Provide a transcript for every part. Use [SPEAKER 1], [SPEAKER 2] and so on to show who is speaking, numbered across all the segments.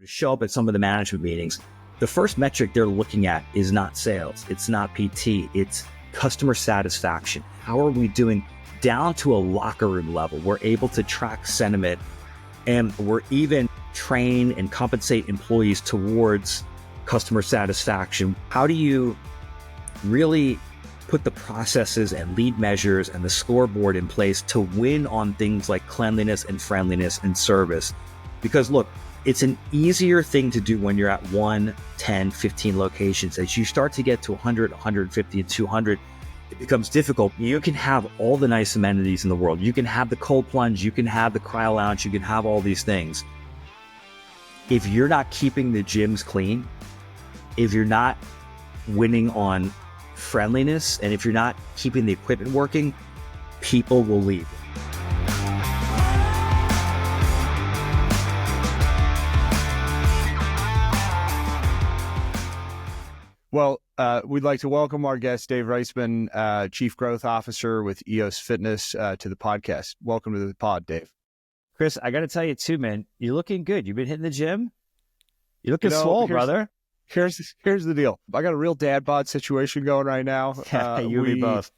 [SPEAKER 1] show up at some of the management meetings, the first metric they're looking at is not sales. It's not PT. It's customer satisfaction. How are we doing down to a locker room level? We're able to track sentiment, and we're even train and compensate employees towards customer satisfaction. How do you really put the processes and lead measures and the scoreboard in place to win on things like cleanliness and friendliness and service? Because look, it's an easier thing to do when you're at 1, 10, 15 locations. As you start to get to 100, 150, and 200, it becomes difficult. You can have all the nice amenities in the world. You can have the cold plunge, you can have the cryo lounge, you can have all these things. If you're not keeping the gyms clean, if you're not winning on friendliness, and if you're not keeping the equipment working, people will leave.
[SPEAKER 2] Well, we'd like to welcome our guest, Dave Reiseman, Chief Growth Officer with EOS Fitness, to the podcast. Welcome to the pod, Dave.
[SPEAKER 1] Chris, I got to tell you too, man, you're looking good. You've been hitting the gym. You're looking swole, brother.
[SPEAKER 2] Here's the deal. I got a real dad bod situation going right now.
[SPEAKER 1] You and me both.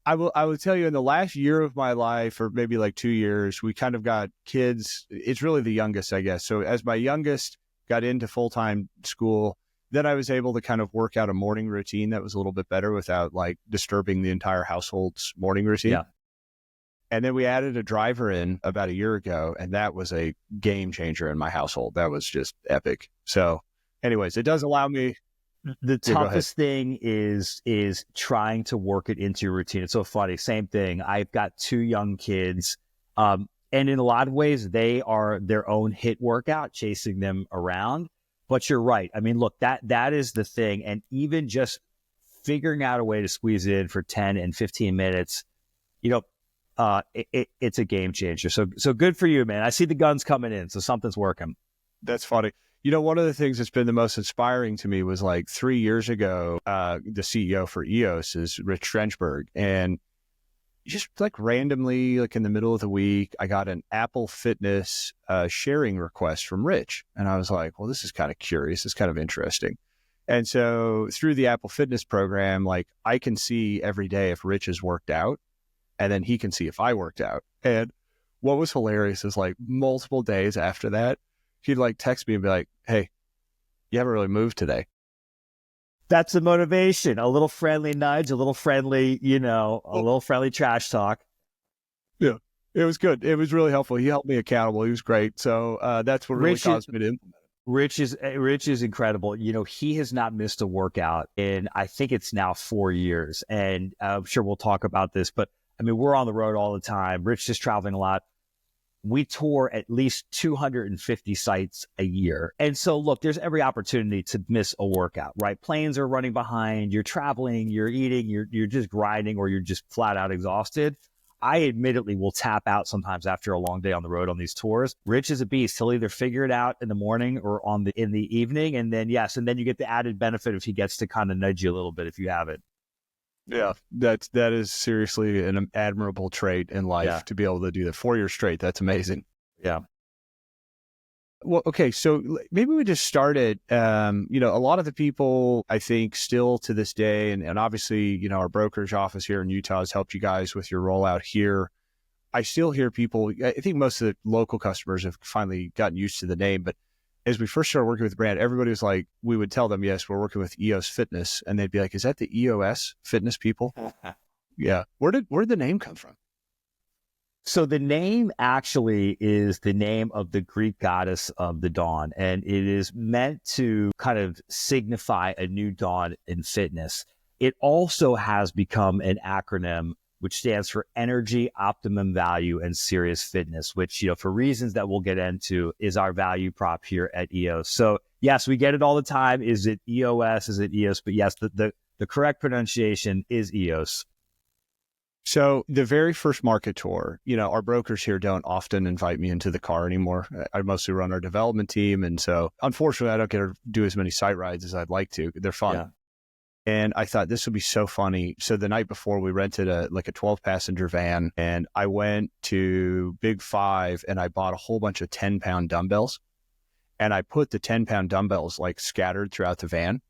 [SPEAKER 2] I will tell you, in the last year of my life, or maybe like 2 years, we kind of got kids. It's really the youngest, I guess. So as my youngest got into full-time school, then I was able to kind of work out a morning routine that was a little bit better without like disturbing the entire household's morning routine.
[SPEAKER 1] Yeah.
[SPEAKER 2] And then we added a driver in about a year ago, and that was a game changer in my household. That was just epic. So anyways, it does allow me.
[SPEAKER 1] The toughest thing is trying to work it into your routine. It's so funny. Same thing. I've got 2 young kids. And in a lot of ways, they are their own hit workout, chasing them around. But you're right. I mean, look, that is the thing. And even just figuring out a way to squeeze it in for 10 and 15 minutes, it's a game changer. So good for you, man. I see the guns coming in, so something's working.
[SPEAKER 2] That's funny. One of the things that's been the most inspiring to me was like 3 years ago, the CEO for EOS is Rich Trenchberg. And just like randomly, like in the middle of the week, I got an Apple Fitness sharing request from Rich. And I was like, well, this is kind of curious. It's kind of interesting. And so through the Apple Fitness program, like I can see every day if Rich has worked out, and then he can see if I worked out. And what was hilarious is like multiple days after that, he'd like text me and be like, hey, you haven't really moved today.
[SPEAKER 1] That's the motivation. A little friendly nudge, a little friendly, a little friendly trash talk.
[SPEAKER 2] Yeah, it was good. It was really helpful. He helped me accountable. He was great. So that's what really caused me to implement it.
[SPEAKER 1] Rich is incredible. He has not missed a workout in, I think it's now 4 years. And I'm sure we'll talk about this, but I mean, we're on the road all the time. Rich is traveling a lot. We tour at least 250 sites a year. And so, look, there's every opportunity to miss a workout, right? Planes are running behind, you're traveling, you're eating, you're just grinding, or you're just flat out exhausted. I admittedly will tap out sometimes after a long day on the road on these tours. Rich is a beast. He'll either figure it out in the morning or in the evening. And then, and then you get the added benefit if he gets to kind of nudge you a little bit if you have it.
[SPEAKER 2] Yeah, that is seriously an admirable trait in life to be able to do that 4 years straight. That's amazing.
[SPEAKER 1] Yeah.
[SPEAKER 2] Well, okay, so maybe we just started, a lot of the people, I think, still to this day, and obviously, our brokerage office here in Utah has helped you guys with your rollout here. I still hear people, I think most of the local customers have finally gotten used to the name, but as we first started working with the brand, everybody was like, we would tell them, yes, we're working with EOS Fitness. And they'd be like, is that the EOS Fitness people? Yeah. Where did the name come from?
[SPEAKER 1] So the name actually is the name of the Greek goddess of the dawn. And it is meant to kind of signify a new dawn in fitness. It also has become an acronym which stands for Energy, Optimum Value, and Serious Fitness, which, for reasons that we'll get into, is our value prop here at EOS. So yes, we get it all the time. Is it EOS? Is it EOS? But yes, the correct pronunciation is EOS.
[SPEAKER 2] So the very first market tour, our brokers here don't often invite me into the car anymore. I mostly run our development team. And so unfortunately, I don't get to do as many site rides as I'd like to. They're fun. Yeah. And I thought this would be so funny. So the night before, we rented a 12-passenger van, and I went to Big Five and I bought a whole bunch of 10-pound dumbbells. and I put the 10-pound dumbbells like scattered throughout the van.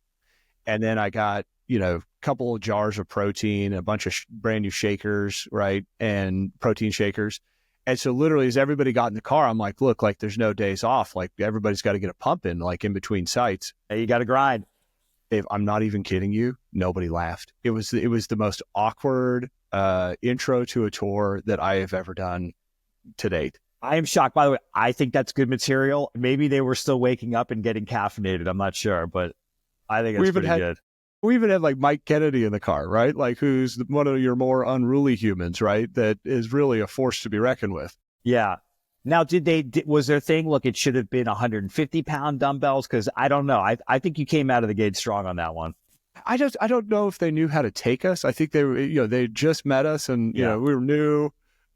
[SPEAKER 2] And then I got, a couple of jars of protein, a bunch of brand new shakers, right? And protein shakers. And so literally as everybody got in the car, I'm like, look, like there's no days off. Like everybody's got to get a pump in, like in between sites.
[SPEAKER 1] Hey, you got to grind.
[SPEAKER 2] Dave, I'm not even kidding you. Nobody laughed. It was the most awkward intro to a tour that I have ever done to date.
[SPEAKER 1] I am shocked. By the way, I think that's good material. Maybe they were still waking up and getting caffeinated. I'm not sure, but I think it's pretty good.
[SPEAKER 2] We even had like Mike Kennedy in the car, right? Like who's one of your more unruly humans, right? That is really a force to be reckoned with.
[SPEAKER 1] Yeah. Now, was their thing, look, it should have been 150-pound dumbbells? Because I don't know. I think you came out of the gate strong on that one.
[SPEAKER 2] I don't know if they knew how to take us. I think they were, they just met us and, we were new.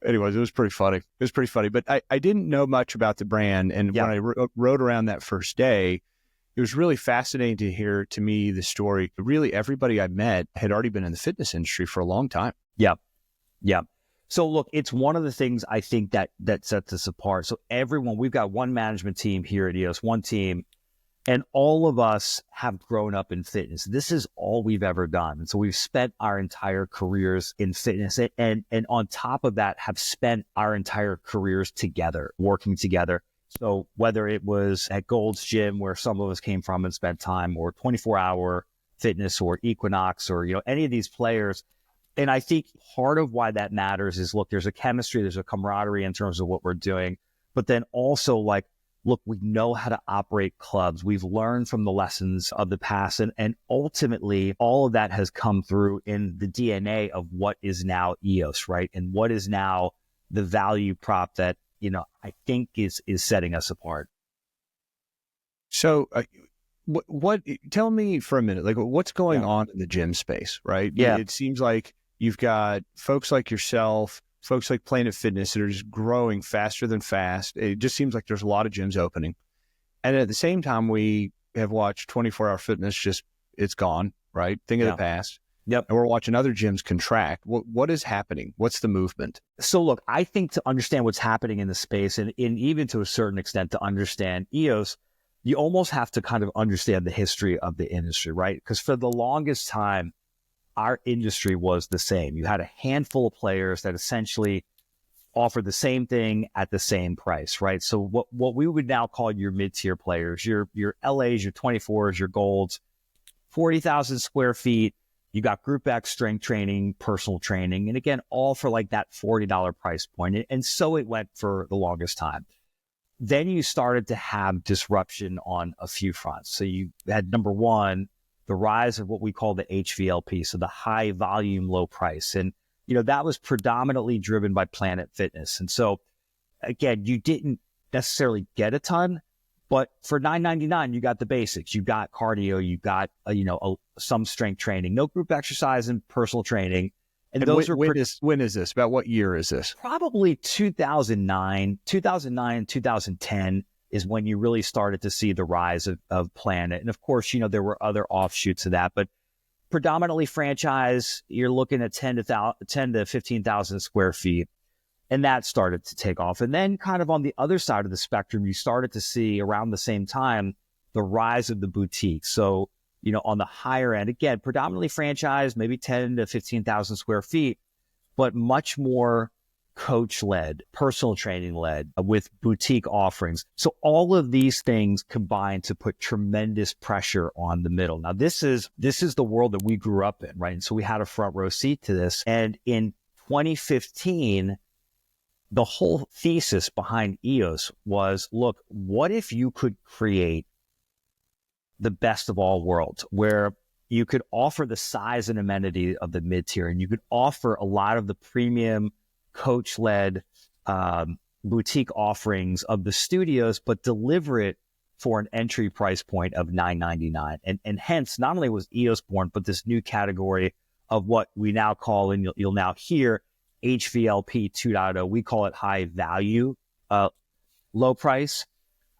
[SPEAKER 2] Anyways, it was pretty funny. But I didn't know much about the brand. And when I rode around that first day, it was really fascinating to hear to me the story. Really, everybody I met had already been in the fitness industry for a long time.
[SPEAKER 1] Yeah. So look, it's one of the things I think that sets us apart. So we've got one management team here at EOS, one team, and all of us have grown up in fitness. This is all we've ever done. And so we've spent our entire careers in fitness and on top of that have spent our entire careers together, working together. So whether it was at Gold's Gym, where some of us came from and spent time, or 24-hour fitness or Equinox or, any of these players. And I think part of why that matters is, look, there's a chemistry, there's a camaraderie in terms of what we're doing. But then also like, look, we know how to operate clubs. We've learned from the lessons of the past. And ultimately, all of that has come through in the DNA of what is now EOS, right? And what is now the value prop that, I think is setting us apart.
[SPEAKER 2] So what tell me for a minute, like what's going on in the gym space, right?
[SPEAKER 1] Yeah.
[SPEAKER 2] It seems like you've got folks like yourself, folks like Planet Fitness that are just growing faster than fast. It just seems like there's a lot of gyms opening. And at the same time, we have watched 24-hour fitness it's gone, right? Thing of the past.
[SPEAKER 1] Yep.
[SPEAKER 2] And we're watching other gyms contract. What is happening? What's the movement?
[SPEAKER 1] So look, I think to understand what's happening in the space and even to a certain extent to understand EOS, you almost have to kind of understand the history of the industry, right? Because for the longest time, our industry was the same. You had a handful of players that essentially offered the same thing at the same price, right? So what we would now call your mid-tier players, your LAs, your 24s, your golds, 40,000 square feet. You got Group X strength training, personal training, and again, all for like that $40 price point. And so it went for the longest time. Then you started to have disruption on a few fronts. So you had, number one, the rise of what we call the HVLP, so the high volume, low price. And, that was predominantly driven by Planet Fitness. And so, again, you didn't necessarily get a ton, but for $9.99, you got the basics. You got cardio, you got, some strength training, no group exercise and personal training. And those
[SPEAKER 2] when is this? About what year is this?
[SPEAKER 1] Probably 2009, 2010 is when you really started to see the rise of Planet. And of course, there were other offshoots of that, but predominantly franchise, you're looking at 10 to 15,000 square feet. And that started to take off. And then kind of on the other side of the spectrum, you started to see around the same time, the rise of the boutique. So, on the higher end, again, predominantly franchise, maybe 10 to 15,000 square feet, but much more coach-led, personal training-led with boutique offerings. So all of these things combine to put tremendous pressure on the middle. Now, this is the world that we grew up in, right? And so we had a front row seat to this. And in 2015, the whole thesis behind EOS was, look, what if you could create the best of all worlds, where you could offer the size and amenity of the mid-tier, and you could offer a lot of the premium coach-led boutique offerings of the studios, but deliver it for an entry price point of $9.99. And hence, not only was EOS born, but this new category of what we now call, and you'll now hear, HVLP 2.0. We call it high value, low price.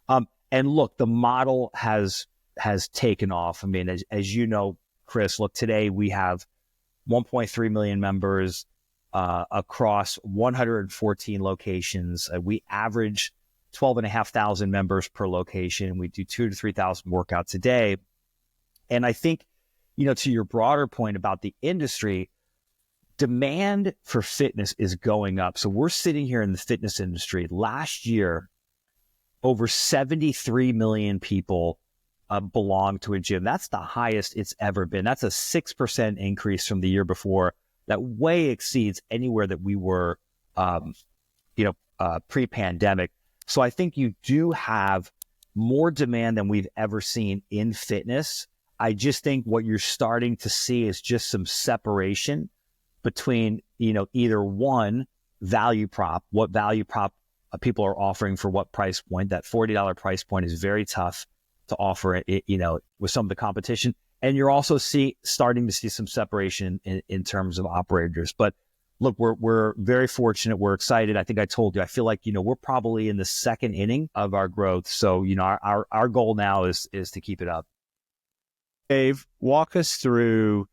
[SPEAKER 1] And look, the model has taken off. I mean, as you know, Chris, look, today we have 1.3 million members across 114 locations. We average 12,500 members per location. We do 2,000 to 3,000 workouts a day. And I think, to your broader point about the industry, demand for fitness is going up. So we're sitting here in the fitness industry. Last year, over 73 million people belong to a gym. That's the highest it's ever been. That's a 6% increase from the year before. That way exceeds anywhere that we were, pre-pandemic. So I think you do have more demand than we've ever seen in fitness. I just think what you're starting to see is just some separation between, either one, value prop, what value prop people are offering for what price point. That $40 price point is very tough to offer it, with some of the competition. And you're also starting to see some separation in terms of operators. But look, we're very fortunate. We're excited. I think I told you, I feel like, we're probably in the second inning of our growth. So, our goal now is to keep it up.
[SPEAKER 2] Dave, walk us through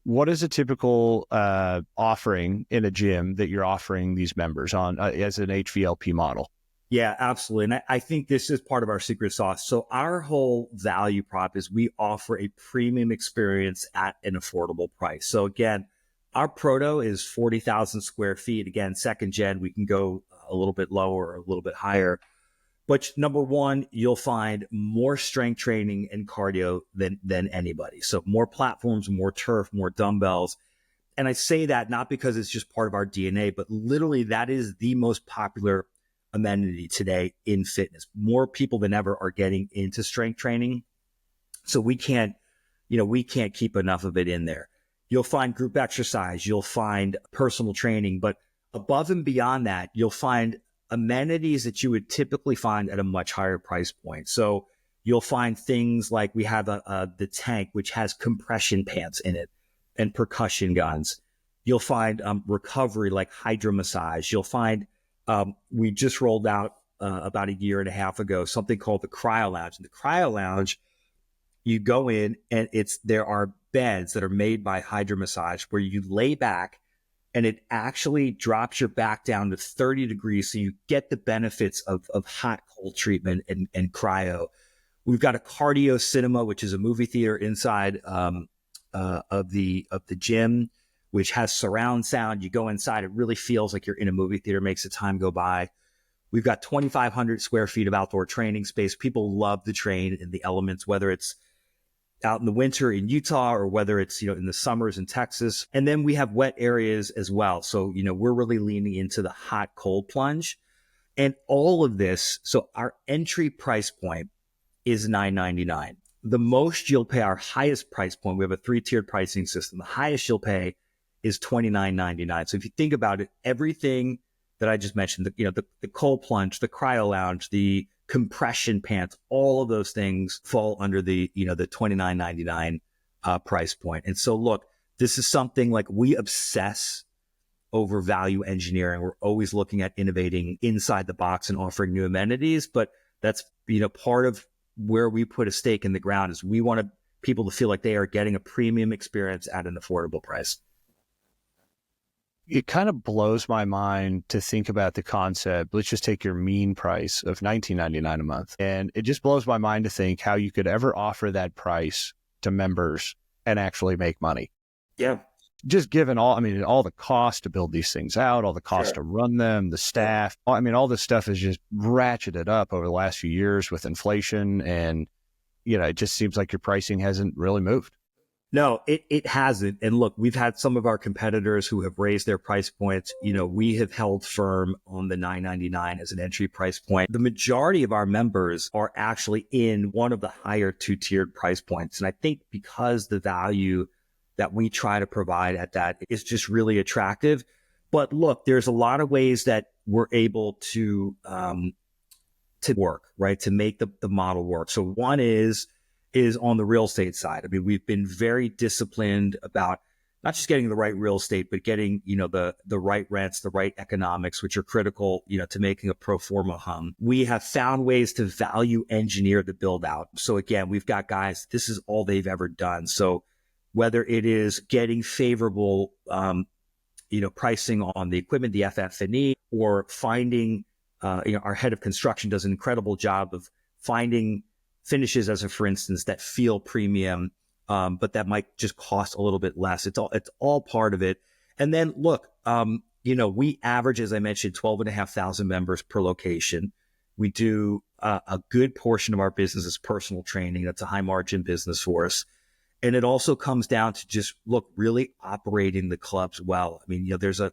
[SPEAKER 2] what is a typical offering in a gym that you're offering these members on as an HVLP model?
[SPEAKER 1] Yeah, absolutely. And I think this is part of our secret sauce. So our whole value prop is we offer a premium experience at an affordable price. So again, our proto is 40,000 square feet. Again, second gen, we can go a little bit lower or a little bit higher. But number one, you'll find more strength training and cardio than anybody. So more platforms, more turf, more dumbbells. And I say that not because it's just part of our DNA, but literally that is the most popular amenity today in fitness. More people than ever are getting into strength training. So we can't keep enough of it in there. You'll find group exercise, you'll find personal training, but above and beyond that, you'll find amenities that you would typically find at a much higher price point. So you'll find things like we have the tank, which has compression pants in it and percussion guns. You'll find recovery like hydro massage. You'll find we just rolled out about a year and a half ago something called the Cryo Lounge. And the Cryo Lounge, you go in and there are beds that are made by hydro massage where you lay back and it actually drops your back down to 30 degrees. So you get the benefits of hot cold treatment and cryo. We've got a cardio cinema, which is a movie theater inside of the gym, which has surround sound. You go inside, it really feels like you're in a movie theater, makes the time go by. We've got 2,500 square feet of outdoor training space. People love to train in the elements, whether it's out in the winter in Utah or whether it's, in the summers in Texas. And then we have wet areas as well. So, we're really leaning into the hot cold plunge and all of this. So our entry price point is $9.99. The most you'll pay, our highest price point, we have a 3-tiered pricing system. The highest you'll pay is $29.99. So if you think about it, everything that I just mentioned, the cold plunge, the cryo lounge, the compression pants, all of those things fall under the $29.99 price point. And so look, this is something like we obsess over value engineering. We're always looking at innovating inside the box and offering new amenities, but that's, part of where we put a stake in the ground is we want people to feel like they are getting a premium experience at an affordable price.
[SPEAKER 2] It kind of blows my mind to think about the concept. Let's just take your mean price of $19.99 a month. And it just blows my mind to think how you could ever offer that price to members and actually make money.
[SPEAKER 1] Yeah.
[SPEAKER 2] Just given all the cost to build these things out, all the cost to run them, the staff, all this stuff is just ratcheted up over the last few years with inflation. And, it just seems like your pricing hasn't really moved.
[SPEAKER 1] No, it hasn't. And look, we've had some of our competitors who have raised their price points. We have held firm on the $9.99 as an entry price point. The majority of our members are actually in one of the higher 2-tiered price points. And I think because the value that we try to provide at that is just really attractive. But look, there's a lot of ways that we're able to work, right? To make the model work. So one is on the real estate side. We've been very disciplined about not just getting the right real estate, but getting, the right rents, the right economics, which are critical, to making a pro forma hum. We have found ways to value engineer the build out. So again, we've got guys, this is all they've ever done. So whether it is getting favorable, pricing on the equipment, the FF&E, or finding our head of construction does an incredible job of finding finishes, as a for instance, that feel premium, but that might just cost a little bit less. It's all part of it. And then look, we average, as I mentioned, 12,500 members per location. We do a good portion of our business is personal training. That's a high margin business for us. And it also comes down to just really operating the clubs well. I mean, there's an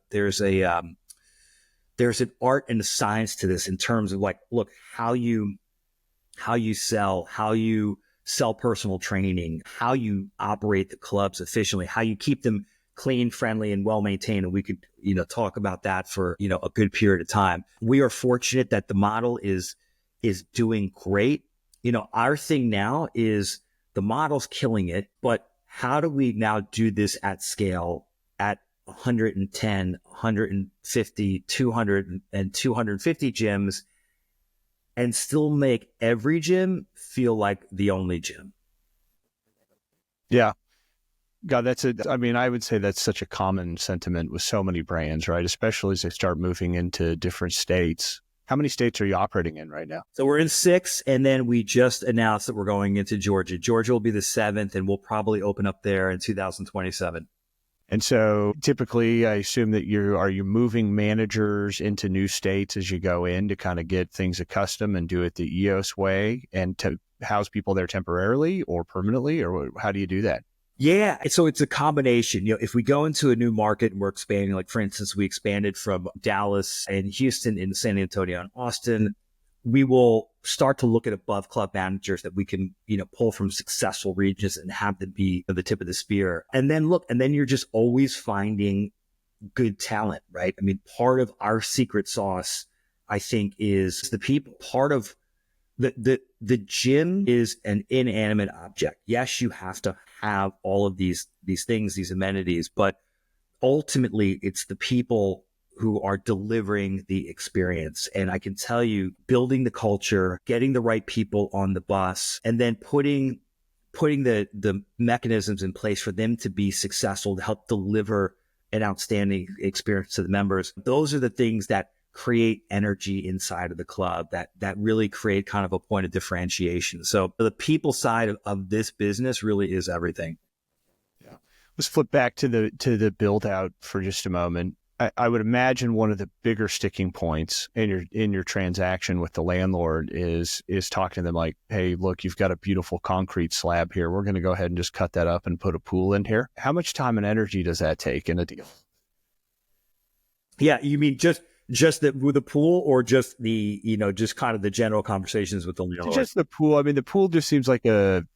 [SPEAKER 1] art and a science to this in terms of how you sell personal training, how you operate the clubs efficiently, how you keep them clean, friendly, and well maintained. And we could, talk about that for, a good period of time. We are fortunate that the model is doing great. Our thing now is the model's killing it, but how do we now do this at scale at 110, 150, 200, and 250 gyms and still make every gym feel like the only gym?
[SPEAKER 2] Yeah. God, I would say that's such a common sentiment with so many brands, right? Especially as they start moving into different states. How many states are you operating in right now?
[SPEAKER 1] So we're in 6, and then we just announced that we're going into Georgia. Georgia will be the 7th, and we'll probably open up there in 2027.
[SPEAKER 2] And so typically, I assume that are you moving managers into new states as you go in to kind of get things accustomed and do it the EOS way and to house people there temporarily or permanently, or how do you do that?
[SPEAKER 1] Yeah. So it's a combination. If we go into a new market and we're expanding, like for instance, we expanded from Dallas and Houston into San Antonio and Austin, we will start to look at above club managers that we can, pull from successful regions and have them be the tip of the spear. And then you're just always finding good talent, right? I mean, part of our secret sauce, I think, is the people. Part of the gym is an inanimate object. Yes, you have to have all of these things, these amenities, but ultimately it's the people who are delivering the experience. And I can tell you, building the culture, getting the right people on the bus, and then putting the mechanisms in place for them to be successful, to help deliver an outstanding experience to the members. Those are the things that create energy inside of the club that really create kind of a point of differentiation. So the people side of this business really is everything.
[SPEAKER 2] Yeah. Let's flip back to the build out for just a moment. I would imagine one of the bigger sticking points in your transaction with the landlord is talking to them like, hey, look, you've got a beautiful concrete slab here. We're going to go ahead and just cut that up and put a pool in here. How much time and energy does that take in a deal?
[SPEAKER 1] Yeah, you mean just with the pool, or just just kind of the general conversations with the landlord?
[SPEAKER 2] Just the pool. I mean, the pool just seems like a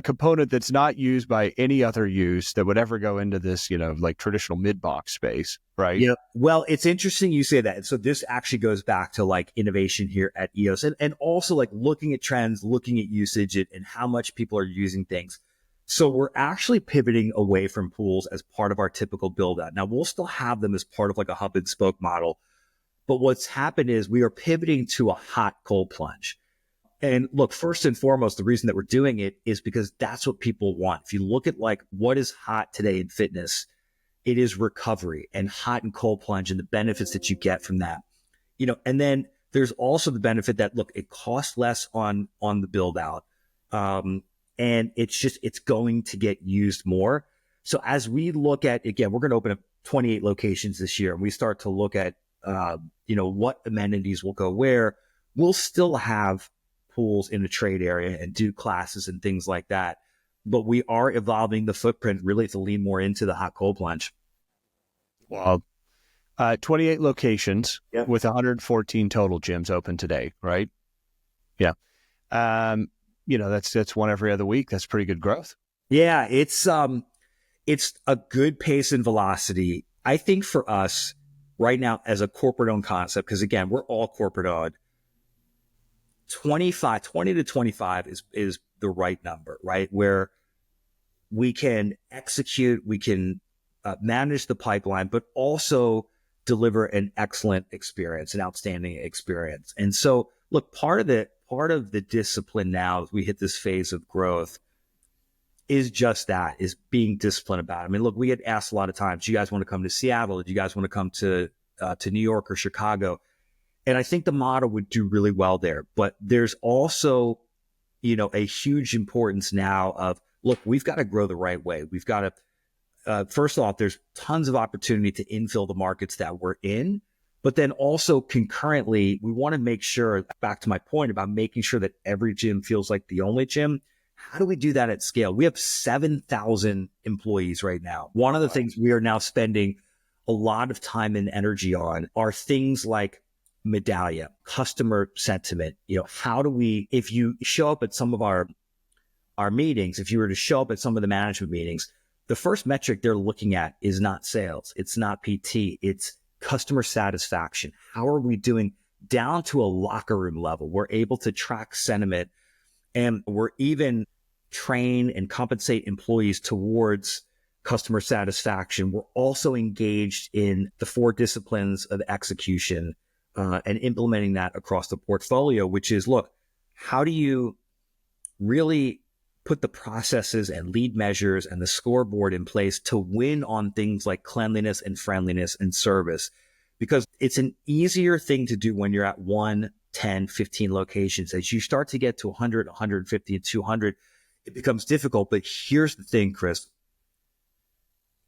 [SPEAKER 2] component that's not used by any other use that would ever go into this, like traditional mid-box space, right?
[SPEAKER 1] Yeah. Well, it's interesting you say that. And so this actually goes back to like innovation here at EOS and also like looking at trends, looking at usage and how much people are using things. So we're actually pivoting away from pools as part of our typical build out. Now we'll still have them as part of like a hub and spoke model, but what's happened is we are pivoting to a hot cold plunge. And look, first and foremost, the reason that we're doing it is because that's what people want. If you look at like what is hot today in fitness, it is recovery and hot and cold plunge and the benefits that you get from that. And then there's also the benefit that, look, it costs less on the build out. And it's going to get used more. So as we look at, again, we're going to open up 28 locations this year, and we start to look at, what amenities will go where. We'll still have pools in the trade area and do classes and things like that. But we are evolving the footprint really to lean more into the hot cold plunge.
[SPEAKER 2] Wow. 28 locations.
[SPEAKER 1] Yep.
[SPEAKER 2] With 114 total gyms open today, right? Yeah. That's one every other week. That's pretty good growth.
[SPEAKER 1] Yeah, it's a good pace and velocity. I think for us right now as a corporate owned concept, because again, we're all corporate owned, 20 to 25 is the right number, right? Where we can execute, we can manage the pipeline, but also deliver an excellent experience, an outstanding experience. And so, look, part of the discipline now as we hit this phase of growth is just that, is being disciplined about it. I mean, look, we get asked a lot of times, do you guys want to come to Seattle? Do you guys want to come to New York or Chicago? And I think the model would do really well there. But there's also, a huge importance now of, look, we've got to grow the right way. We've got to, first off, there's tons of opportunity to infill the markets that we're in. But then also concurrently, we want to make sure, back to my point about making sure that every gym feels like the only gym. How do we do that at scale? We have 7,000 employees right now. One of the things we are now spending a lot of time and energy on are things like medallia, customer sentiment. How do we, if you show up at some of our meetings, if you were to show up at some of the management meetings, the first metric they're looking at is not sales. It's not PT. It's customer satisfaction. How are we doing down to a locker room level? We're able to track sentiment, and we're even train and compensate employees towards customer satisfaction. We're also engaged in the 4 disciplines of execution and implementing that across the portfolio, which is, look, how do you really put the processes and lead measures and the scoreboard in place to win on things like cleanliness and friendliness and service? Because it's an easier thing to do when you're at 1, 10, 15 locations. As you start to get to 100, 150, and 200, it becomes difficult. But here's the thing, Chris.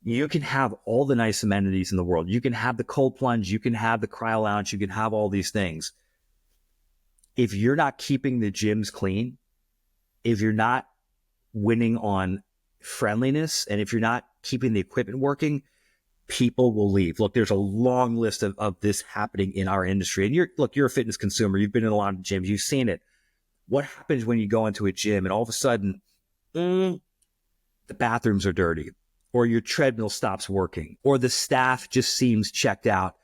[SPEAKER 1] You can have all the nice amenities in the world. You can have the cold plunge. You can have the cryo lounge. You can have all these things. If you're not keeping the gyms clean, if you're not winning on friendliness, and if you're not keeping the equipment working, people will leave. Look, there's a long list of this happening in our industry. And you're a fitness consumer. You've been in a lot of gyms. You've seen it. What happens when you go into a gym and all of a sudden, the bathrooms are dirty, or your treadmill stops working, or the staff just seems checked out?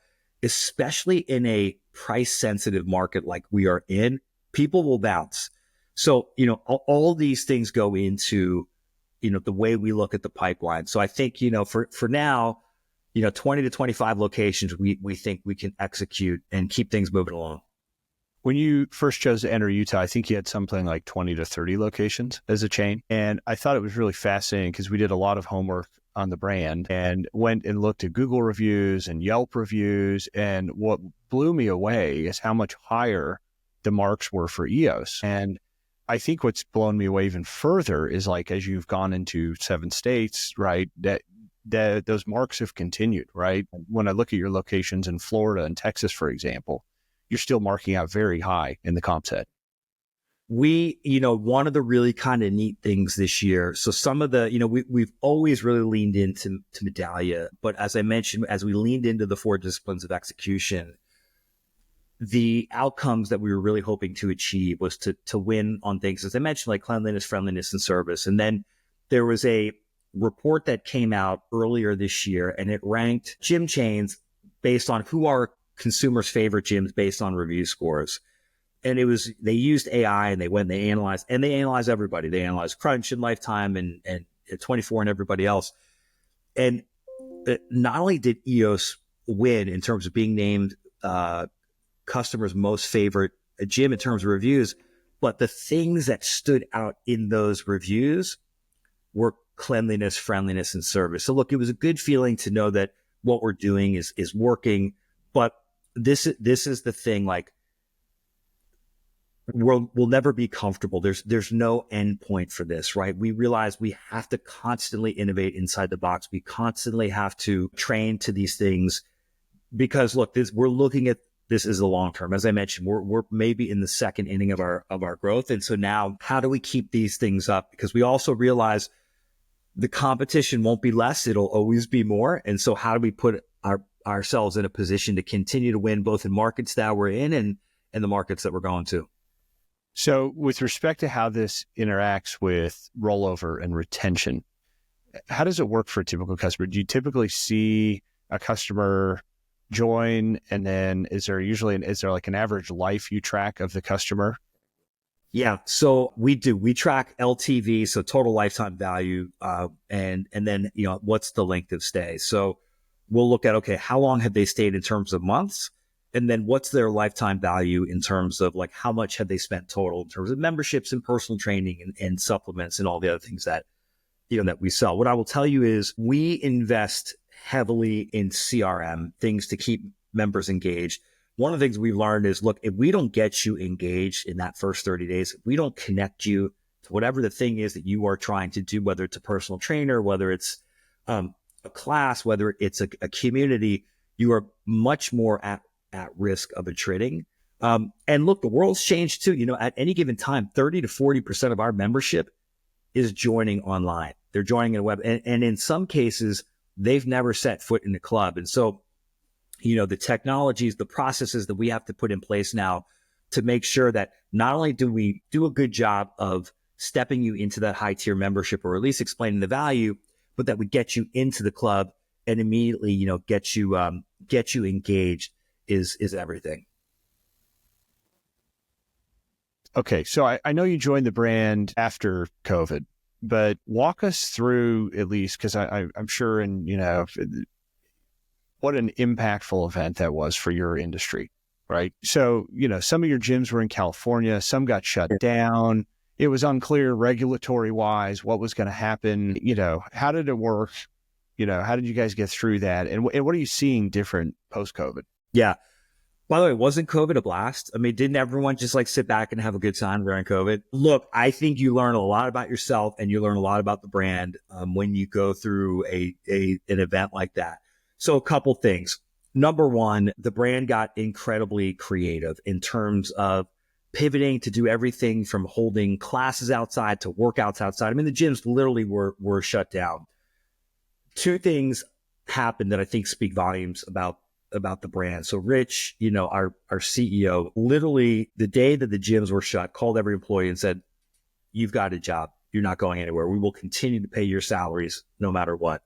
[SPEAKER 1] Especially in a price-sensitive market like we are in, people will bounce. So, all these things go into, the way we look at the pipeline. So I think, for now, 20 to 25 locations, we think we can execute and keep things moving along.
[SPEAKER 2] When you first chose to enter Utah, I think you had something like 20 to 30 locations as a chain. And I thought it was really fascinating because we did a lot of homework on the brand and went and looked at Google reviews and Yelp reviews. And what blew me away is how much higher the marks were for EOS. And I think what's blown me away even further is, like, as you've gone into 7 states, right, that those marks have continued, right? When I look at your locations in Florida and Texas, for example, you're still marking out very high in the comp set.
[SPEAKER 1] One of the really kind of neat things this year, so some of the, we've always really leaned into medallia, but as I mentioned, as we leaned into the 4 disciplines of execution, the outcomes that we were really hoping to achieve was to win on things, as I mentioned, like cleanliness, friendliness, and service. And then there was a report that came out earlier this year, and it ranked gym chains based on who are consumers' favorite gyms based on review scores. And they used AI, and they analyzed everybody. They analyzed Crunch and Lifetime and 24 and everybody else. And not only did EOS win in terms of being named customers' most favorite gym in terms of reviews, but the things that stood out in those reviews were cleanliness, friendliness, and service. So look, it was a good feeling to know that what we're doing is working. But this is the thing, like, we'll never be comfortable. There's no end point for this, right? We realize we have to constantly innovate inside the box. We constantly have to train to these things because, look, we're looking at this as a long term. As I mentioned, we're maybe in the second inning of our growth. And so now, how do we keep these things up? Because we also realize the competition won't be less. It'll always be more. And so how do we put ourselves in a position to continue to win both in markets that we're in and the markets that we're going to?
[SPEAKER 2] So with respect to how this interacts with rollover and retention, how does it work for a typical customer? Do you typically see a customer join, and then is there like an average life you track of the customer?
[SPEAKER 1] Yeah, so we do. We track LTV, so total lifetime value, and then what's the length of stay. So we'll look at, okay, how long have they stayed in terms of months, and then what's their lifetime value in terms of, like, how much have they spent total in terms of memberships and personal training and supplements and all the other things that that we sell. What I will tell you is we invest heavily in CRM, things to keep members engaged. one of the things we've learned is, look, if we don't get you engaged in that first 30 days, if we don't connect you to whatever the thing is that you are trying to do, whether it's a personal trainer, whether it's a class, whether it's a community, you are much more at risk of attriting. And look, the world's changed too. At any given time, 30 to 40% of our membership is joining online. They're joining in a web. And in some cases, they've never set foot in a club. And so, the technologies, the processes that we have to put in place now to make sure that not only do we do a good job of stepping you into that high tier membership, or at least explaining the value, but that we get you into the club and immediately, get you engaged is everything.
[SPEAKER 2] Okay. So I know you joined the brand after COVID, but walk us through, at least, because I'm sure, what an impactful event that was for your industry, right? So, some of your gyms were in California, some got shut down. It was unclear regulatory wise what was going to happen. How did it work? How did you guys get through that? And what are you seeing different post-COVID?
[SPEAKER 1] Yeah. By the way, wasn't COVID a blast? I mean, didn't everyone just sit back and have a good time during COVID? Look, I think you learn a lot about yourself and you learn a lot about the brand when you go through an event like that. So a couple things. Number one, the brand got incredibly creative in terms of pivoting to do everything from holding classes outside to workouts outside. I mean, the gyms literally were shut down. Two things happened that I think speak volumes about the brand. So Rich, our CEO, literally the day that the gyms were shut, called every employee and said, "You've got a job. You're not going anywhere. We will continue to pay your salaries no matter what."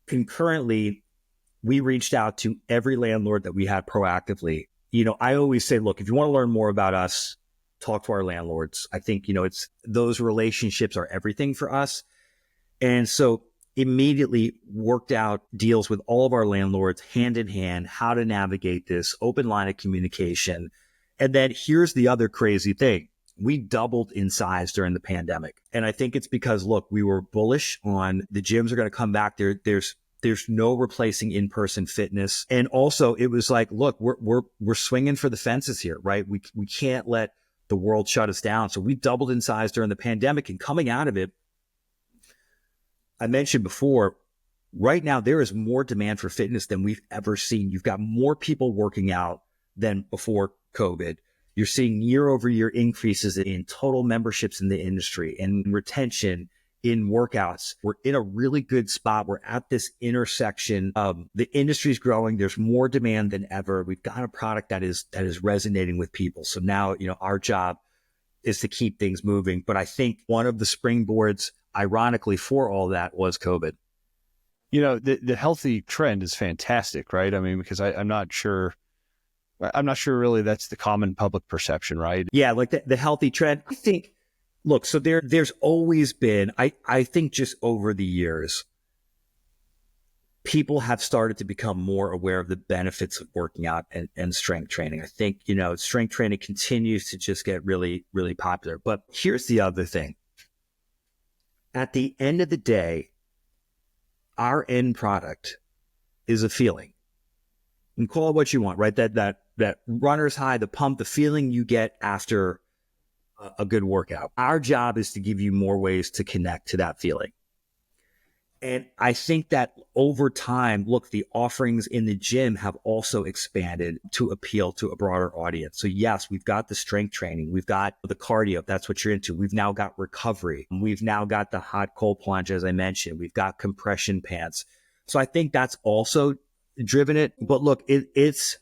[SPEAKER 1] Concurrently, we reached out to every landlord that we had proactively. I always say, look, if you want to learn more about us, talk to our landlords. I think, it's those relationships are everything for us. And so immediately worked out deals with all of our landlords hand in hand, how to navigate this open line of communication. And then here's the other crazy thing. We doubled in size during the pandemic. And I think it's because, look, we were bullish on the gyms are going to come back. There's no replacing in-person fitness. And also it was like, look, we're swinging for the fences here, right? We can't let the world shut us down. So we doubled in size during the pandemic, and coming out of it, I mentioned before, right now there is more demand for fitness than we've ever seen. You've got more people working out than before COVID. You're seeing year over year increases in total memberships in the industry and retention in workouts. We're in a really good spot. We're at this intersection. The industry's growing. There's more demand than ever. We've got a product that is resonating with people. So now, our job is to keep things moving. But I think one of the springboards, ironically, for all that was COVID.
[SPEAKER 2] The healthy trend is fantastic, right? I mean, because I'm not sure really that's the common public perception, right?
[SPEAKER 1] Yeah, like the healthy trend. I think, look, so there's always been, I think just over the years, people have started to become more aware of the benefits of working out and strength training. I think, strength training continues to just get really, really popular. But here's the other thing. At the end of the day, our end product is a feeling. You can call it what you want, right? That runner's high, the pump, the feeling you get after a good workout. Our job is to give you more ways to connect to that feeling. And I think that over time, look, the offerings in the gym have also expanded to appeal to a broader audience. So yes, we've got the strength training. We've got the cardio, if that's what you're into. We've now got recovery. We've now got the hot cold plunge, as I mentioned. We've got compression pants. So I think that's also driven it. But look, it's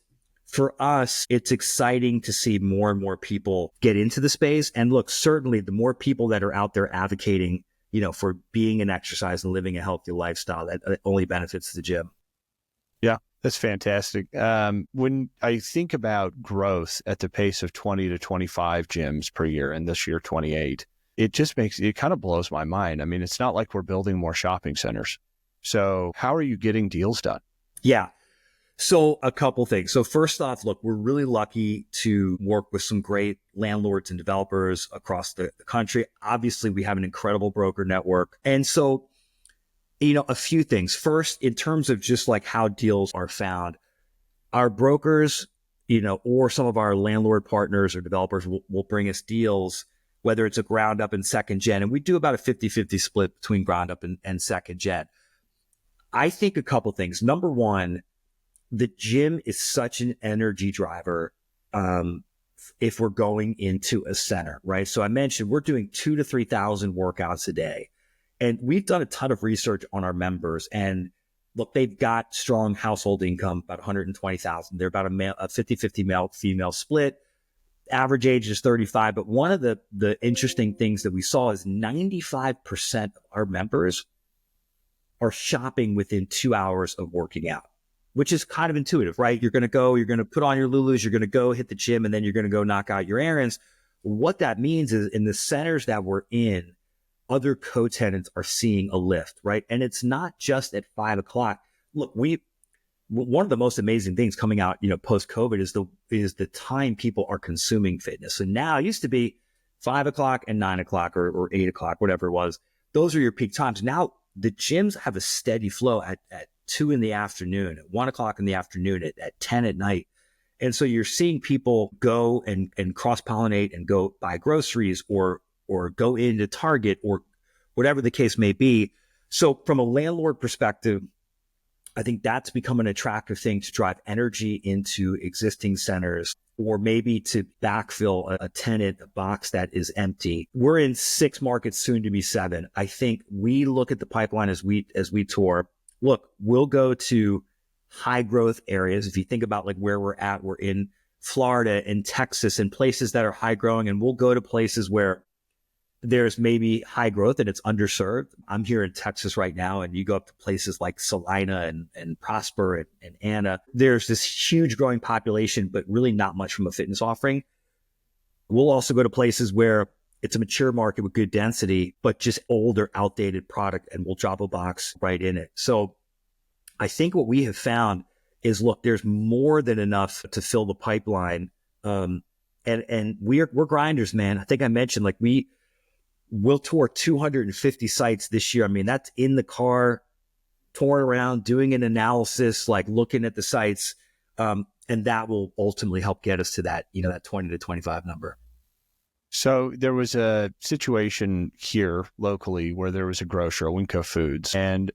[SPEAKER 1] for us, it's exciting to see more and more people get into the space. And look, certainly the more people that are out there advocating, for being an exercise and living a healthy lifestyle, that only benefits the gym.
[SPEAKER 2] Yeah, that's fantastic. When I think about growth at the pace of 20 to 25 gyms per year, and this year 28, it kind of blows my mind. I mean, it's not like we're building more shopping centers. So how are you getting deals done?
[SPEAKER 1] Yeah. So a couple things. So first off, look, we're really lucky to work with some great landlords and developers across the country. Obviously, we have an incredible broker network. And so, a few things. First, in terms of just like how deals are found, our brokers or some of our landlord partners or developers will bring us deals, whether it's a ground up and second gen. And we do about a 50-50 split between ground up and second gen. I think a couple things. Number one, the gym is such an energy driver. If we're going into a center, right? So I mentioned we're doing 2,000 to 3,000 workouts a day. And we've done a ton of research on our members, and look, they've got strong household income, about 120,000. They're about a 50-50 male female split. Average age is 35. But one of the interesting things that we saw is 95% of our members are shopping within 2 hours of working out, which is kind of intuitive, right? You're going to put on your Lulus, you're going to go hit the gym, and then you're going to go knock out your errands. What that means is in the centers that we're in, other co-tenants are seeing a lift, right? And it's not just at 5 o'clock. Look, one of the most amazing things coming out, post-COVID is the time people are consuming fitness. So now it used to be 5 o'clock and 9 o'clock or 8 o'clock, whatever it was. Those are your peak times. Now the gyms have a steady flow at 2 in the afternoon, at 1 o'clock in the afternoon, at 10 at night. And so you're seeing people go and cross-pollinate and go buy groceries or go into Target or whatever the case may be. So from a landlord perspective, I think that's become an attractive thing to drive energy into existing centers, or maybe to backfill a tenant, a box that is empty. We're in 6 markets, soon to be 7. I think we look at the pipeline as we tour. Look, we'll go to high growth areas. If you think about like where we're in Florida and Texas and places that are high growing, and we'll go to places where there's maybe high growth and it's underserved. I'm here in Texas right now, and you go up to places like Salina and Prosper and Anna. There's this huge growing population, but really not much from a fitness offering. We'll also go to places where it's a mature market with good density, but just older, outdated product, and we'll drop a box right in it. So I think what we have found is, look, there's more than enough to fill the pipeline. And we're grinders, man. I think I mentioned, like, we'll tour 250 sites this year. I mean, that's in the car, touring around, doing an analysis, like looking at the sites. And that will ultimately help get us to that, that 20 to 25 number.
[SPEAKER 2] So there was a situation here locally where there was a grocer, Winco Foods. And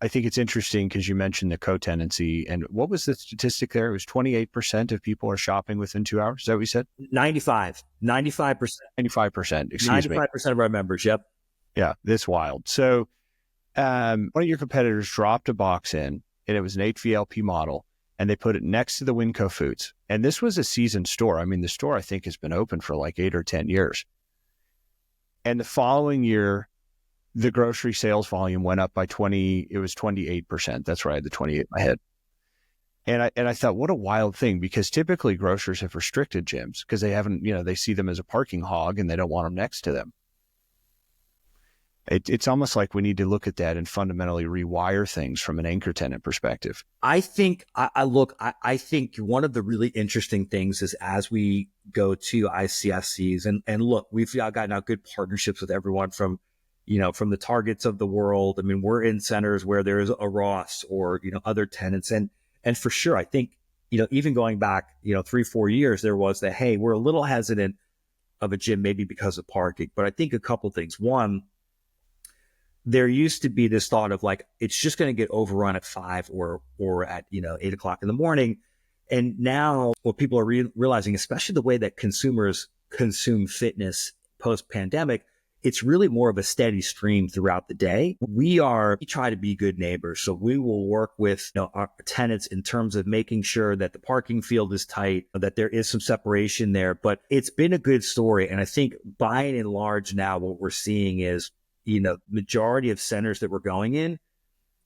[SPEAKER 2] I think it's interesting because you mentioned the co-tenancy. And what was the statistic there? It was 28% of people are shopping within 2 hours. Is that what you said?
[SPEAKER 1] 95%.
[SPEAKER 2] 95%, excuse me.
[SPEAKER 1] 95% of our members, yep.
[SPEAKER 2] Yeah, that's wild. So one of your competitors dropped a box in, and it was an 8 VLP model, and they put it next to the Winco Foods. And this was a seasoned store. I mean, the store, I think, has been open for like 8 or 10 years. And the following year, the grocery sales volume went up by 28%. That's right, I had the 28 in my head. And I thought, what a wild thing, because typically grocers have restricted gyms because they haven't, they see them as a parking hog and they don't want them next to them. It's almost like we need to look at that and fundamentally rewire things from an anchor tenant perspective.
[SPEAKER 1] I think, I think one of the really interesting things is as we go to ICSCs, and look, we've gotten out good partnerships with everyone from the Targets of the world. I mean, we're in centers where there's a Ross or, other tenants. And for sure, I think, even going back, 3-4 years, there was that, hey, we're a little hesitant of a gym, maybe because of parking. But I think a couple things. One, there used to be this thought of like, it's just going to get overrun at 5 or at, 8 o'clock in the morning. And now what people are realizing, especially the way that consumers consume fitness post-pandemic, it's really more of a steady stream throughout the day. We try to be good neighbors. So we will work with our tenants in terms of making sure that the parking field is tight, that there is some separation there. But it's been a good story. And I think by and large now, what we're seeing is, majority of centers that we're going in,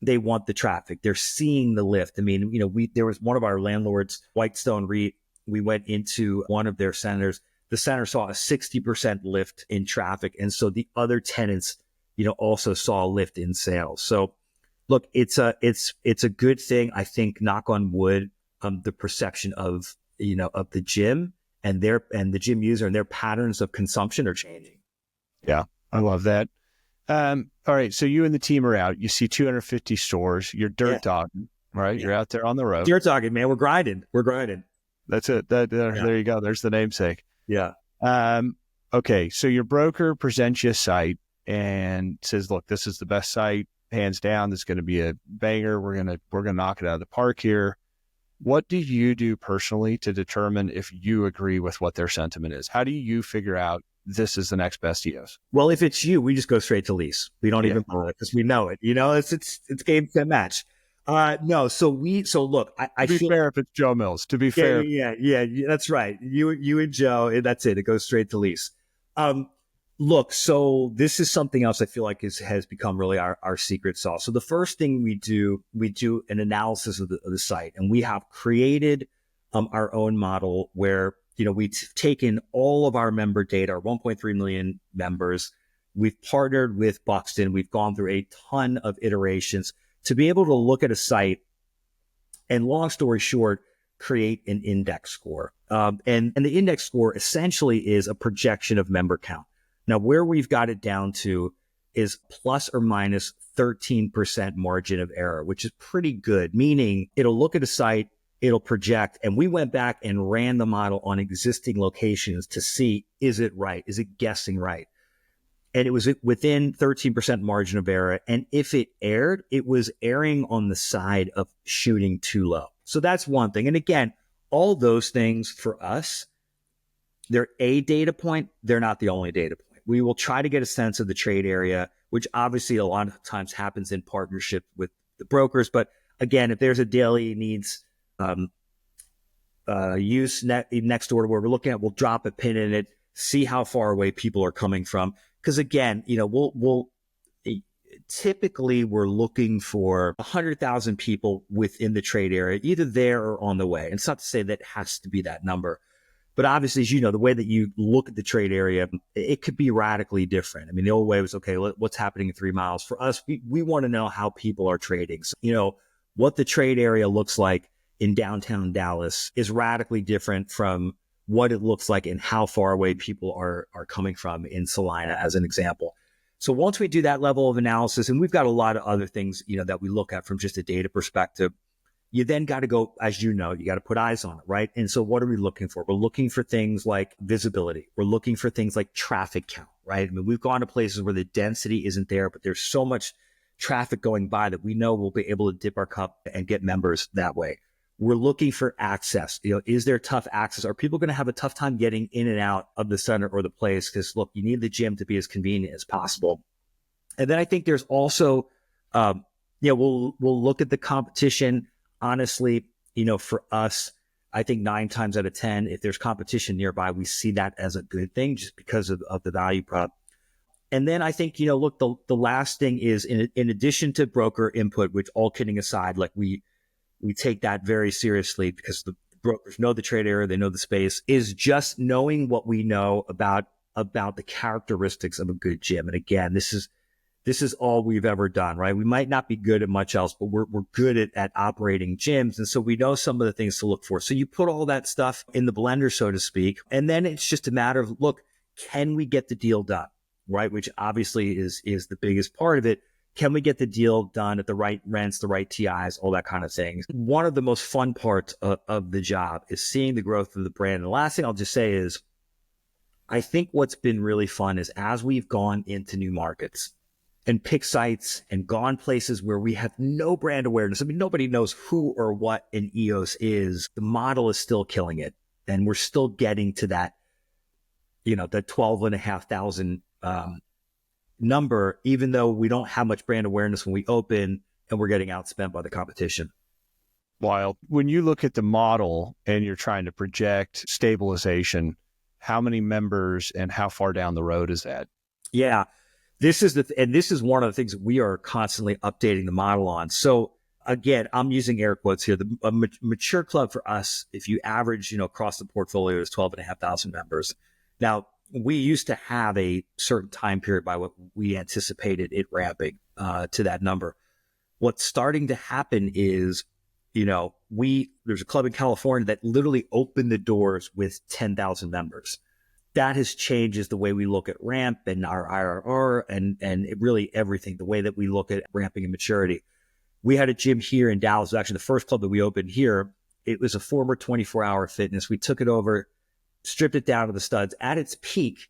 [SPEAKER 1] they want the traffic. They're seeing the lift. I mean, there was one of our landlords, Whitestone REIT, we went into one of their centers. The center saw a 60% lift in traffic. And so the other tenants, also saw a lift in sales. So look, it's a good thing. I think, knock on wood, the perception of the gym and the gym user and their patterns of consumption are changing.
[SPEAKER 2] Yeah, I love that. All right. So you and the team are out. You see 250 stores. You're dirt dogging, right? Yeah. You're out there on the road.
[SPEAKER 1] Dirt dogging, man. We're grinding.
[SPEAKER 2] That's it. There you go. There's the namesake.
[SPEAKER 1] Yeah.
[SPEAKER 2] Okay. So your broker presents you a site and says, look, this is the best site, hands down. This is going to be a banger. We're going to knock it out of the park here. What do you do personally to determine if you agree with what their sentiment is? How do you figure out this is the next best EOS?
[SPEAKER 1] Well, if it's you, we just go straight to lease. We don't even bother because we know it. It's game set match. No. So look, I
[SPEAKER 2] to be fair, if it's Joe Mills, to be fair.
[SPEAKER 1] Yeah, that's right. You and Joe, that's it. It goes straight to lease. Look, so this is something else I feel like has become really our secret sauce. So the first thing we do an analysis of the site, and we have created our own model where, we've taken all of our member data, our 1.3 million members. We've partnered with Buxton. We've gone through a ton of iterations to be able to look at a site and, long story short, create an index score. And the index score essentially is a projection of member count. Now, where we've got it down to is plus or minus 13% margin of error, which is pretty good, meaning it'll look at a site, it'll project, and we went back and ran the model on existing locations to see, is it right? Is it guessing right? And it was within 13% margin of error. And if it erred, it was erring on the side of shooting too low. So that's one thing. And again, all those things for us, they're a data point. They're not the only data point. We will try to get a sense of the trade area, which obviously a lot of times happens in partnership with the brokers. But again, if there's a daily needs use next door to where we're looking at, we'll drop a pin in it, see how far away people are coming from. Because again, we'll typically we're looking for 100,000 people within the trade area, either there or on the way. And it's not to say that it has to be that number. But obviously, as you know, the way that you look at the trade area, it could be radically different. I mean, the old way was, okay, what's happening in 3 miles? For us, we want to know how people are trading. So, what the trade area looks like in downtown Dallas is radically different from what it looks like and how far away people are coming from in Salina, as an example. So once we do that level of analysis, and we've got a lot of other things, that we look at from just a data perspective, you then got to go, as you know, you got to put eyes on it, right? And so what are we looking for? We're looking for things like visibility. We're looking for things like traffic count, right? I mean, we've gone to places where the density isn't there, but there's so much traffic going by that we know we'll be able to dip our cup and get members that way. We're looking for access. Is there tough access? Are people going to have a tough time getting in and out of the center or the place? Because look, you need the gym to be as convenient as possible. And then I think there's also, we'll look at the competition. Honestly, for us, I think 9 times out of 10, if there's competition nearby, we see that as a good thing just because of the value prop. And then I think, look, the last thing is in addition to broker input, which, all kidding aside, like we take that very seriously because the brokers know the trade area, they know the space, is just knowing what we know about the characteristics of a good gym. And again, this is all we've ever done, right? We might not be good at much else, but we're good at operating gyms. And so we know some of the things to look for. So you put all that stuff in the blender, so to speak, and then it's just a matter of, look, can we get the deal done, right? Which obviously is the biggest part of it. Can we get the deal done at the right rents, the right TIs, all that kind of things? One of the most fun parts of the job is seeing the growth of the brand. And the last thing I'll just say is, I think what's been really fun is as we've gone into new markets and pick sites and gone places where we have no brand awareness. I mean, nobody knows who or what an EOS is. The model is still killing it. And we're still getting to that, the 12,500 number, even though we don't have much brand awareness when we open and we're getting outspent by the competition.
[SPEAKER 2] Wild. When you look at the model and you're trying to project stabilization, how many members and how far down the road is that?
[SPEAKER 1] Yeah. This is one of the things that we are constantly updating the model on. So again, I'm using air quotes here. A mature club for us, if you average, across the portfolio, is 12,500 members. Now, we used to have a certain time period by what we anticipated it ramping to that number. What's starting to happen is, there's a club in California that literally opened the doors with 10,000 members. That has changed the way we look at ramp and our IRR and really everything, the way that we look at ramping and maturity. We had a gym here in Dallas. Actually, the first club that we opened here, It was a former 24-hour fitness. We took it over, stripped it down to the studs. At its peak,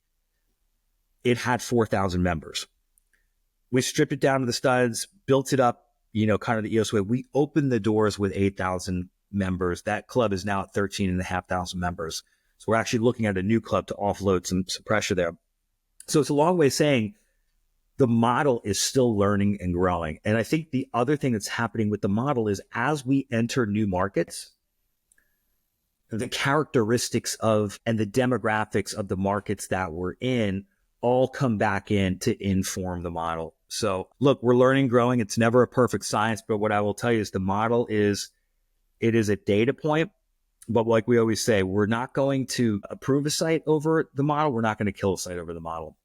[SPEAKER 1] it had 4,000 members. We stripped it down to the studs, built it up, kind of the EOS way. We opened the doors with 8,000 members. That club is now at 13,500 members. So we're actually looking at a new club to offload some pressure there. So it's a long way saying the model is still learning and growing. And I think the other thing that's happening with the model is as we enter new markets, the characteristics of and the demographics of the markets that we're in all come back in to inform the model. So look, we're learning, growing. It's never a perfect science, but what I will tell you is the model is a data point. But like we always say, we're not going to approve a site over the model. We're not going to kill a site over the model.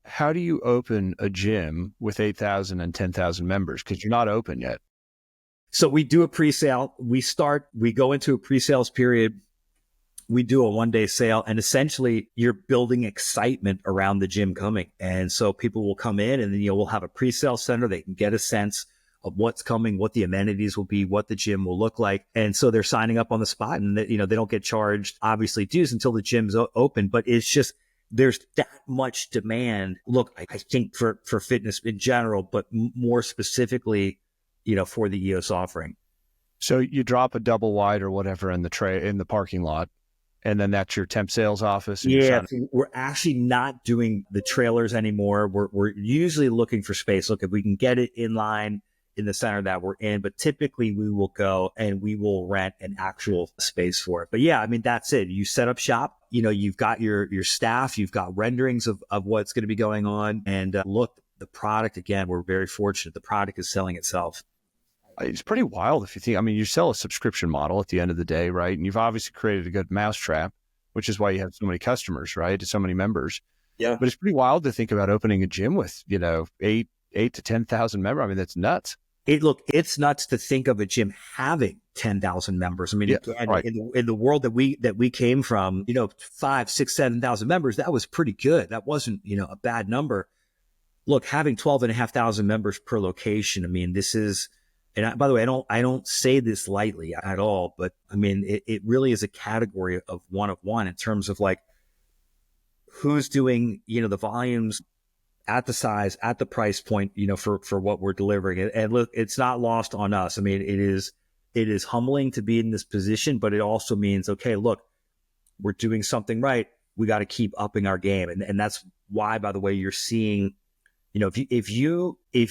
[SPEAKER 2] How do you open a gym with 8,000 and 10,000 members? Because you're not open yet.
[SPEAKER 1] So we do a pre-sale. We go into a pre-sales period. We do a one-day sale, and essentially you're building excitement around the gym coming. And so people will come in, and then we'll have a pre-sale center. They can get a sense of what's coming, what the amenities will be, what the gym will look like. And so they're signing up on the spot, and they don't get charged obviously dues until the gym's open, but it's just, there's that much demand. Look, I think for fitness in general, but more specifically, for the EOS offering.
[SPEAKER 2] So you drop a double wide or whatever in the parking lot, and then that's your temp sales office.
[SPEAKER 1] Yeah, we're actually not doing the trailers anymore. We're usually looking for space. Look, if we can get it in line in the center that we're in, but typically we will go and we will rent an actual space for it. But yeah, I mean, that's it. You set up shop, you've got your staff, you've got renderings of what's going to be going on. And look, the product, again, we're very fortunate. The product is selling itself.
[SPEAKER 2] It's pretty wild if you think, you sell a subscription model at the end of the day, right? And you've obviously created a good mousetrap, which is why you have so many customers, right? So many members.
[SPEAKER 1] Yeah.
[SPEAKER 2] But it's pretty wild to think about opening a gym with, 8 to 10,000 members. I mean, that's nuts.
[SPEAKER 1] It's nuts to think of a gym having 10,000 members. I mean, again, right. in the world that we came from, 5, 6, 7,000 members, that was pretty good. That wasn't, a bad number. Look, having 12,500 members per location. I mean, this is, and by the way, I don't say this lightly at all, but I mean, it really is a category of one in terms of like who's doing, the volumes at the size, at the price point, for what we're delivering. And look, it's not lost on us. I mean, it is humbling to be in this position, but it also means, okay, look, we're doing something right. We got to keep upping our game. And that's why, by the way, you're seeing, if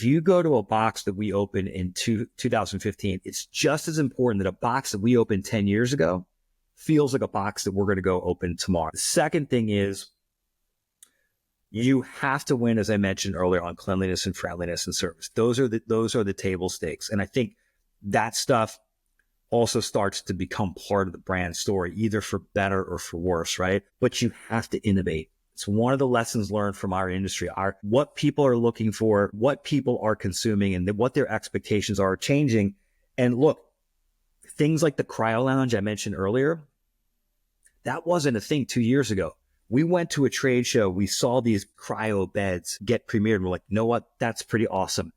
[SPEAKER 1] you go to a box that we opened in 2015, it's just as important that a box that we opened 10 years ago feels like a box that we're going to go open tomorrow. The second thing is, you have to win, as I mentioned earlier, on cleanliness and friendliness and service. Those are the table stakes. And I think that stuff also starts to become part of the brand story, either for better or for worse, right? But you have to innovate. It's one of the lessons learned from our industry. What people are looking for, what people are consuming, and what their expectations are changing. And look, things like the cryo lounge I mentioned earlier, that wasn't a thing 2 years ago. We went to a trade show. We saw these cryo beds get premiered. We're like, you know what? That's pretty awesome.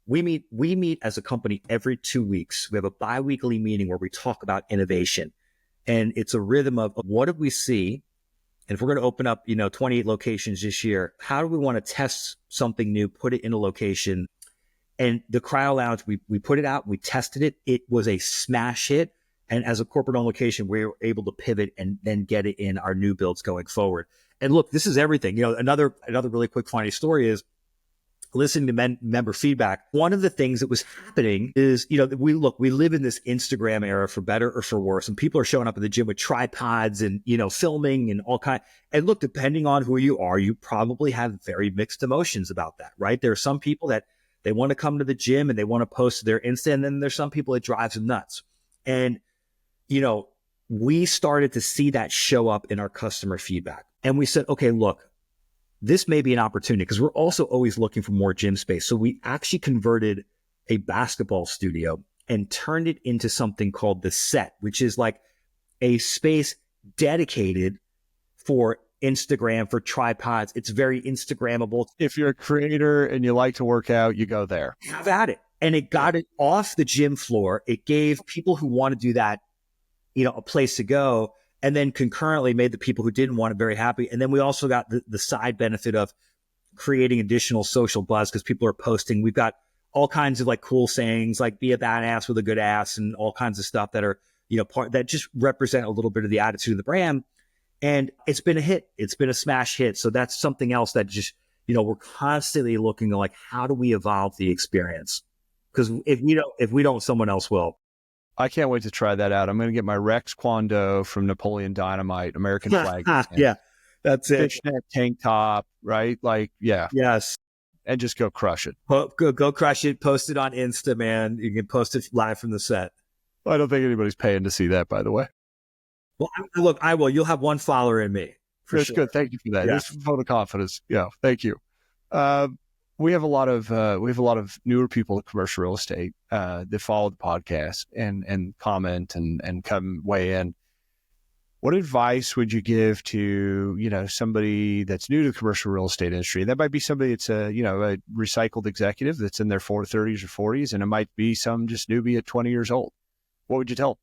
[SPEAKER 1] We meet as a company every 2 weeks. We have a bi-weekly meeting where we talk about innovation. And it's a rhythm of what did we see? And if we're going to open up, 28 locations this year, how do we want to test something new, put it in a location? And the cryo lounge, we put it out, we tested it. It was a smash hit. And as a corporate owned location, we were able to pivot and then get it in our new builds going forward. And look, this is everything. Another really quick funny story is listening to member feedback. One of the things that was happening is, we live in this Instagram era for better or for worse. And people are showing up at the gym with tripods and, filming and all kind. And look, depending on who you are, you probably have very mixed emotions about that, right? There are some people that they want to come to the gym and they want to post their Insta. And then there's some people that drives them nuts. And we started to see that show up in our customer feedback. And we said, okay, look, this may be an opportunity because we're also always looking for more gym space. So we actually converted a basketball studio and turned it into something called the Set, which is like a space dedicated for Instagram, for tripods. It's very Instagrammable.
[SPEAKER 2] If you're a creator and you like to work out, you go there.
[SPEAKER 1] Have at it. And it got it off the gym floor. It gave people who want to do that a place to go, and then concurrently made the people who didn't want it very happy. And then we also got the side benefit of creating additional social buzz because people are posting. We've got all kinds of like cool sayings, like be a badass with a good ass, and all kinds of stuff that are, part that just represent a little bit of the attitude of the brand. And it's been a hit. It's been a smash hit. So that's something else that just, we're constantly looking at, like, how do we evolve the experience? Because if we don't, someone else will.
[SPEAKER 2] I can't wait to try that out. I'm going to get my Rex Kwon Do from Napoleon Dynamite, American flag.
[SPEAKER 1] Yeah, that's it.
[SPEAKER 2] Fishnet tank top, right? Like, yeah.
[SPEAKER 1] Yes.
[SPEAKER 2] And just go crush it.
[SPEAKER 1] Go crush it. Post it on Insta, man. You can post it live from the set.
[SPEAKER 2] I don't think anybody's paying to see that, by the way.
[SPEAKER 1] Well, look, I will. You'll have one follower in me.
[SPEAKER 2] That's sure. Good. Thank you for that.
[SPEAKER 1] Yeah.
[SPEAKER 2] Just vote of confidence. Yeah. Thank you. We have a lot of newer people in commercial real estate that follow the podcast and comment and come weigh in. What advice would you give to, somebody that's new to the commercial real estate industry? That might be somebody that's a recycled executive that's in their 30s or 40s, and it might be some just newbie at 20 years old. What would you tell them?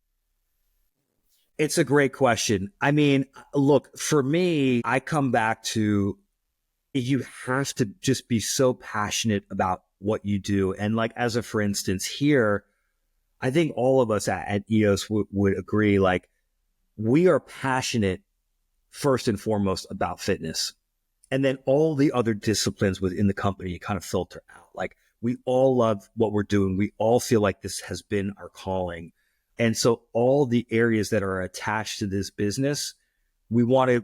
[SPEAKER 1] It's a great question. I mean, look, for me, I come back to, you have to just be so passionate about what you do. And like, for instance, here, I think all of us at EOS would agree, like, we are passionate first and foremost about fitness. And then all the other disciplines within the company kind of filter out. Like, we all love what we're doing. We all feel like this has been our calling. And so all the areas that are attached to this business, we want to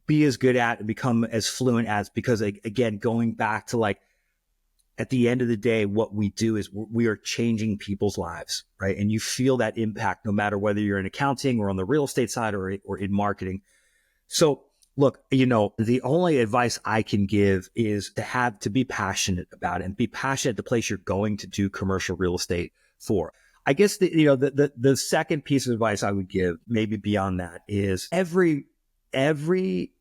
[SPEAKER 1] be as good at and become as fluent as, because again, going back to, like, at the end of the day, what we do is we are changing people's lives, right? And you feel that impact no matter whether you're in accounting or on the real estate side or in marketing. So look, the only advice I can give is to be passionate about it and be passionate at the place you're going to do commercial real estate for. I guess the second piece of advice I would give, maybe beyond that, is every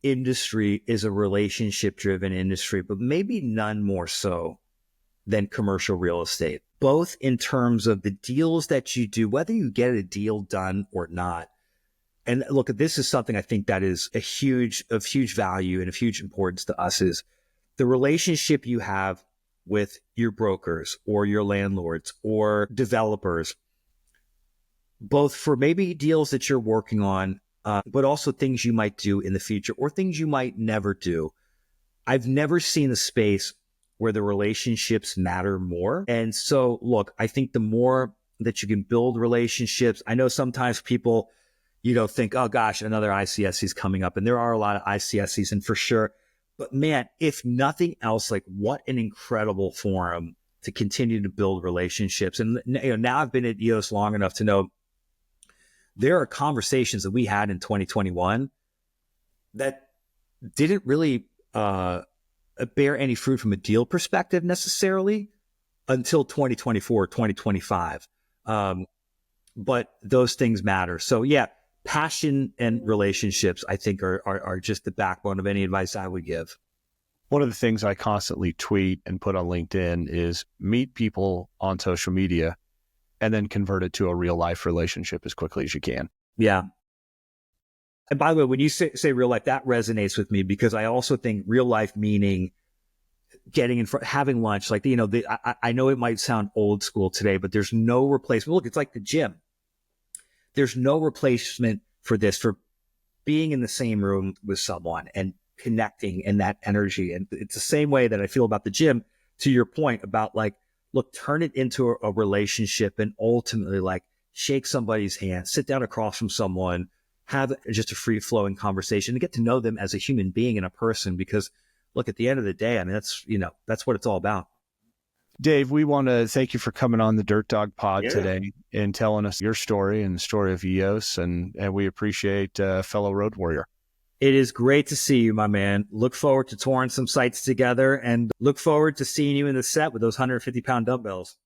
[SPEAKER 1] industry is a relationship driven industry, but maybe none more so than commercial real estate, both in terms of the deals that you do, whether you get a deal done or not. And look, this is something I think that is of huge value and of huge importance to us, is the relationship you have with your brokers or your landlords or developers, both for maybe deals that you're working on, but also things you might do in the future or things you might never do. I've never seen a space where the relationships matter more. And so, look, I think the more that you can build relationships, I know sometimes people, think, oh gosh, another ICSC is coming up. And there are a lot of ICSCs, and for sure. But man, if nothing else, like, what an incredible forum to continue to build relationships. And now I've been at EOS long enough to know there are conversations that we had in 2021 that didn't really bear any fruit from a deal perspective necessarily until 2024, 2025. But those things matter. So yeah, passion and relationships, I think, are just the backbone of any advice I would give.
[SPEAKER 2] One of the things I constantly tweet and put on LinkedIn is meet people on social media and then convert it to a real life relationship as quickly as you can.
[SPEAKER 1] Yeah. And by the way, when you say real life, that resonates with me, because I also think real life meaning getting in front, having lunch. Like, I know it might sound old school today, but there's no replacement. Look, it's like the gym. There's no replacement for this, for being in the same room with someone and connecting and that energy. And it's the same way that I feel about the gym, to your point about, like, look, turn it into a relationship and ultimately, like, shake somebody's hand, sit down across from someone, have just a free flowing conversation and get to know them as a human being and a person. Because look, at the end of the day, I mean, that's what it's all about.
[SPEAKER 2] Dave, we want to thank you for coming on the Dirt Dog Pod today and telling us your story and the story of EOS. And we appreciate fellow road warrior.
[SPEAKER 1] It is great to see you, my man. Look forward to touring some sites together, and look forward to seeing you in the set with those 150-pound dumbbells.